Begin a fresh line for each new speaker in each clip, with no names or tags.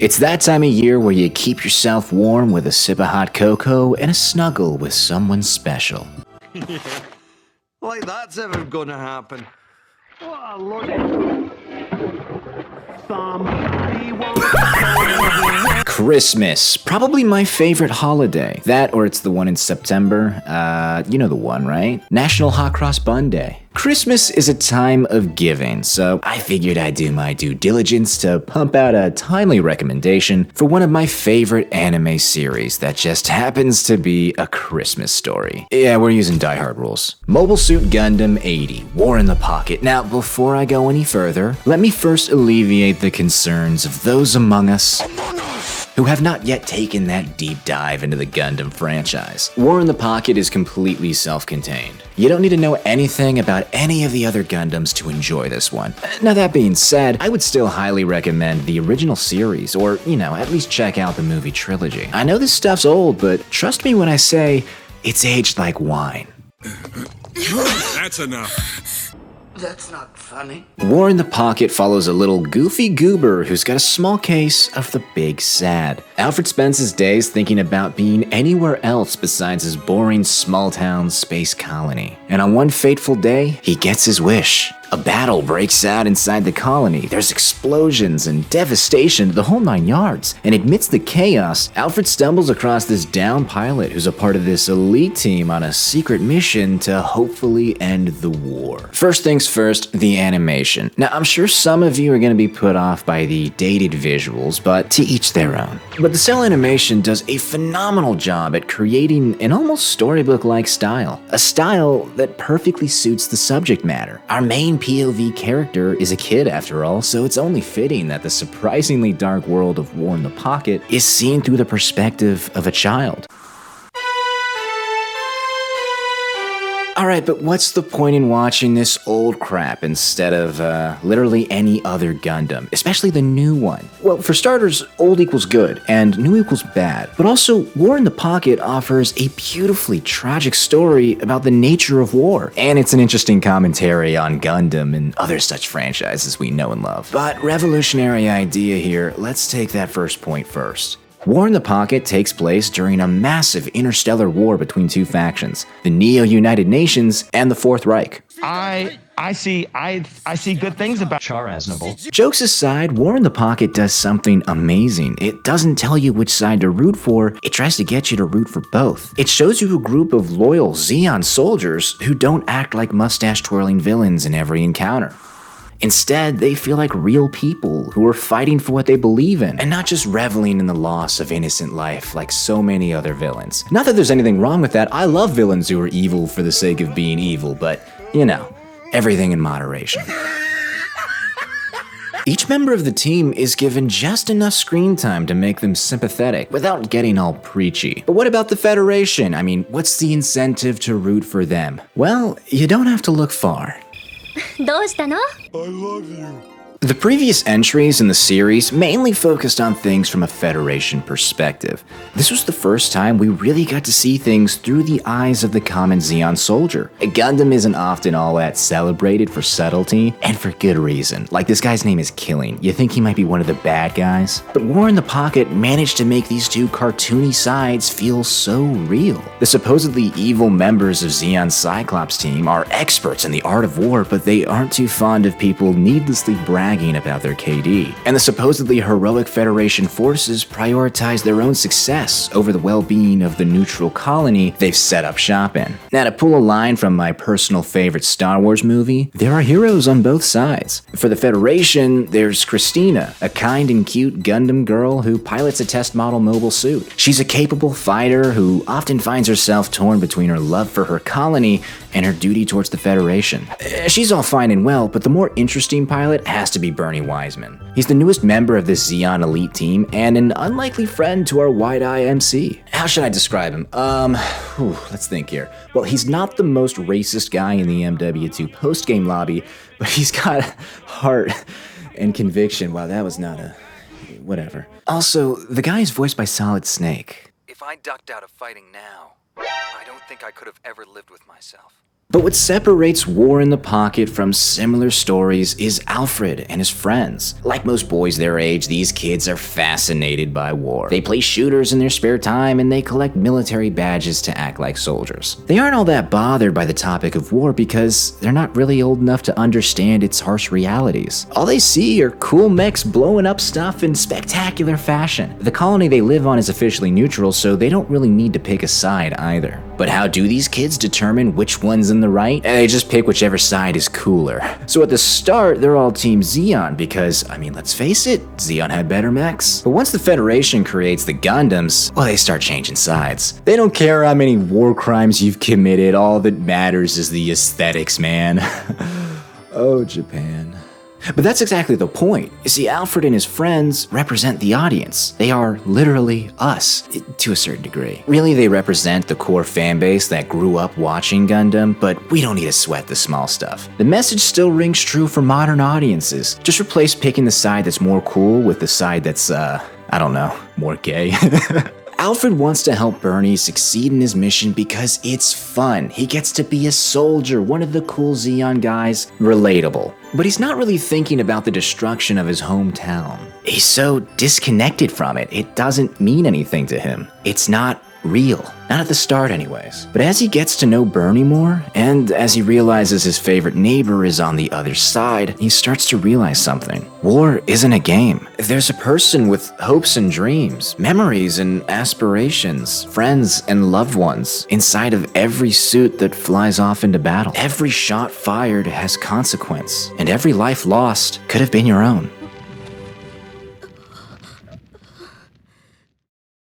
It's that time of year where you keep yourself warm with a sip of hot cocoa and a snuggle with someone special.
Like that's ever gonna happen. Oh, Lord.
Christmas, probably my favorite holiday. That or it's the one in September. You know the one, right? National Hot Cross Bun Day. Christmas is a time of giving, so I figured I'd do my due diligence to pump out a timely recommendation for one of my favorite anime series that just happens to be a Christmas story. Yeah, we're using Die Hard rules. Mobile Suit Gundam 80, War in the Pocket. Now, before I go any further, let me first alleviate the concerns of those among us who have not yet taken that deep dive into the Gundam franchise. War in the Pocket is completely self-contained. You don't need to know anything about any of the other Gundams to enjoy this one. Now that being said, I would still highly recommend the original series, or, at least check out the movie trilogy. I know this stuff's old, but trust me when I say it's aged like wine.
That's enough.
That's not funny.
War in the Pocket follows a little goofy goober who's got a small case of the big sad. Alfred spends his days thinking about being anywhere else besides his boring small-town space colony. And on one fateful day, he gets his wish. A battle breaks out inside the colony. There's explosions and devastation, the whole 9 yards. And amidst the chaos, Alfred stumbles across this downed pilot who's a part of this elite team on a secret mission to hopefully end the war. First things first, the animation. Now, I'm sure some of you are going to be put off by the dated visuals, but to each their own. But the cell animation does a phenomenal job at creating an almost storybook-like style. A style that perfectly suits the subject matter. Our main POV character is a kid after all, so it's only fitting that the surprisingly dark world of War in the Pocket is seen through the perspective of a child. Alright, but what's the point in watching this old crap instead of literally any other Gundam, especially the new one? Well, for starters, old equals good, and new equals bad. But also, War in the Pocket offers a beautifully tragic story about the nature of war, and it's an interesting commentary on Gundam and other such franchises we know and love. But revolutionary idea here, let's take that first point first. War in the Pocket takes place during a massive interstellar war between two factions, the Neo-United Nations and the Fourth Reich.
I see good things about Char Aznavour.
Jokes aside, War in the Pocket does something amazing. It doesn't tell you which side to root for, it tries to get you to root for both. It shows you a group of loyal Zeon soldiers who don't act like mustache-twirling villains in every encounter. Instead, they feel like real people who are fighting for what they believe in, and not just reveling in the loss of innocent life like so many other villains. Not that there's anything wrong with that, I love villains who are evil for the sake of being evil, but, everything in moderation. Each member of the team is given just enough screen time to make them sympathetic without getting all preachy. But what about the Federation? I mean, what's the incentive to root for them? Well, you don't have to look far.
どうしたの?
I love you.
The previous entries in the series mainly focused on things from a Federation perspective. This was the first time we really got to see things through the eyes of the common Zeon soldier. Gundam isn't often all that celebrated for subtlety, and for good reason. Like this guy's name is Killing. You think he might be one of the bad guys? But War in the Pocket managed to make these two cartoony sides feel so real. The supposedly evil members of Zeon's Cyclops team are experts in the art of war, but they aren't too fond of people needlessly bragging about their KD. And the supposedly heroic Federation forces prioritize their own success over the well-being of the neutral colony they've set up shop in. Now, to pull a line from my personal favorite Star Wars movie, there are heroes on both sides. For the Federation, there's Christina, a kind and cute Gundam girl who pilots a test model mobile suit. She's a capable fighter who often finds herself torn between her love for her colony and her duty towards the Federation. She's all fine and well, but the more interesting pilot has to be Bernie Wiseman. He's the newest member of this Zeon elite team and an unlikely friend to our wide-eye MC. How should I describe him? Let's think here. Well, he's not the most racist guy in the MW2 post-game lobby, but he's got heart and conviction. Wow, that was not a... whatever. Also, the guy is voiced by Solid Snake.
If I ducked out of fighting now, I don't think I could have ever lived with myself.
But what separates War in the Pocket from similar stories is Alfred and his friends. Like most boys their age, these kids are fascinated by war. They play shooters in their spare time and they collect military badges to act like soldiers. They aren't all that bothered by the topic of war because they're not really old enough to understand its harsh realities. All they see are cool mechs blowing up stuff in spectacular fashion. The colony they live on is officially neutral, so they don't really need to pick a side either. But how do these kids determine which one's in the right? They just pick whichever side is cooler. So at the start, they're all Team Zeon because, I mean, let's face it, Zeon had better mechs. But once the Federation creates the Gundams, well, they start changing sides. They don't care how many war crimes you've committed, all that matters is the aesthetics, man. Oh, Japan. But that's exactly the point. You see, Alfred and his friends represent the audience. They are literally us, to a certain degree. Really, they represent the core fan base that grew up watching Gundam, but we don't need to sweat the small stuff. The message still rings true for modern audiences. Just replace picking the side that's more cool with the side that's, I don't know, more gay. Alfred wants to help Bernie succeed in his mission because it's fun. He gets to be a soldier, one of the cool Zeon guys, relatable. But he's not really thinking about the destruction of his hometown. He's so disconnected from it, it doesn't mean anything to him. It's not real. Not at the start anyways. But as he gets to know Bernie more, and as he realizes his favorite neighbor is on the other side, he starts to realize something. War isn't a game. There's a person with hopes and dreams, memories and aspirations, friends and loved ones inside of every suit that flies off into battle. Every shot fired has consequence, and every life lost could have been your own.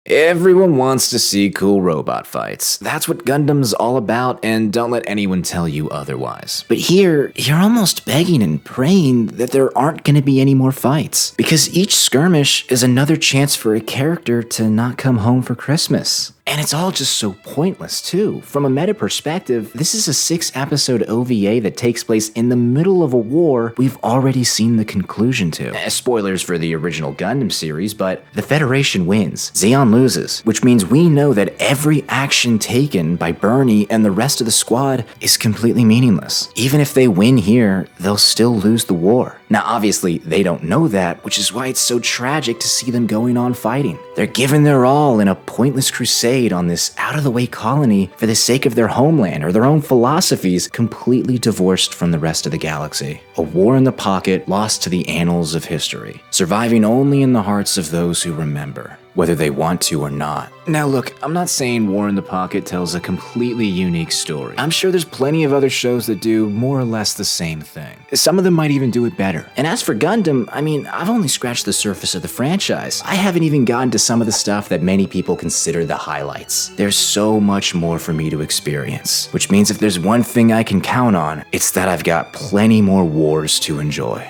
Everyone wants to see cool robot fights. That's what Gundam's all about, and don't let anyone tell you otherwise. But here, you're almost begging and praying that there aren't going to be any more fights, because each skirmish is another chance for a character to not come home for Christmas. And it's all just so pointless, too. From a meta perspective, this is a 6-episode OVA that takes place in the middle of a war we've already seen the conclusion to. Spoilers for the original Gundam series, but the Federation wins. Zeon loses, which means we know that every action taken by Bernie and the rest of the squad is completely meaningless. Even if they win here, they'll still lose the war. Now, obviously, they don't know that, which is why it's so tragic to see them going on fighting. They're giving their all in a pointless crusade on this out-of-the-way colony for the sake of their homeland or their own philosophies, completely divorced from the rest of the galaxy. A war in the pocket lost to the annals of history, surviving only in the hearts of those who remember, whether they want to or not. Now look, I'm not saying War in the Pocket tells a completely unique story. I'm sure there's plenty of other shows that do more or less the same thing. Some of them might even do it better. And as for Gundam, I mean, I've only scratched the surface of the franchise. I haven't even gotten to some of the stuff that many people consider the highlights. There's so much more for me to experience, which means if there's one thing I can count on, it's that I've got plenty more wars to enjoy.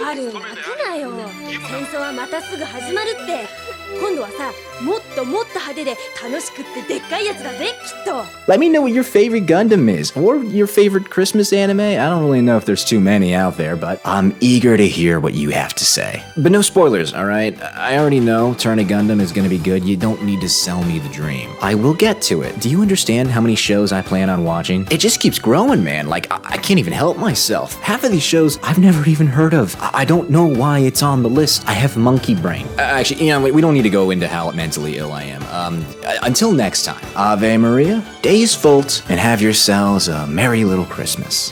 あるわけないよ。戦争はまたすぐ始まるって。今度はさ、もっともっと派手で楽しくってでっかいやつだぜ、きっと。
Let me know what your favorite Gundam is, or your favorite Christmas anime. I don't really know if there's too many out there, but I'm eager to hear what you have to say. But no spoilers, alright? I already know Turn a Gundam is gonna be good. You don't need to sell me the dream. I will get to it. Do you understand how many shows I plan on watching? It just keeps growing, man. Like, I can't even help myself. Half of these shows I've never even heard of. I don't know why it's on the list. I have monkey brain. Actually, you know, we don't need to go into how mentally ill I am. Until next time, Ave Maria, Deus Vult, and have yourselves a merry little Christmas.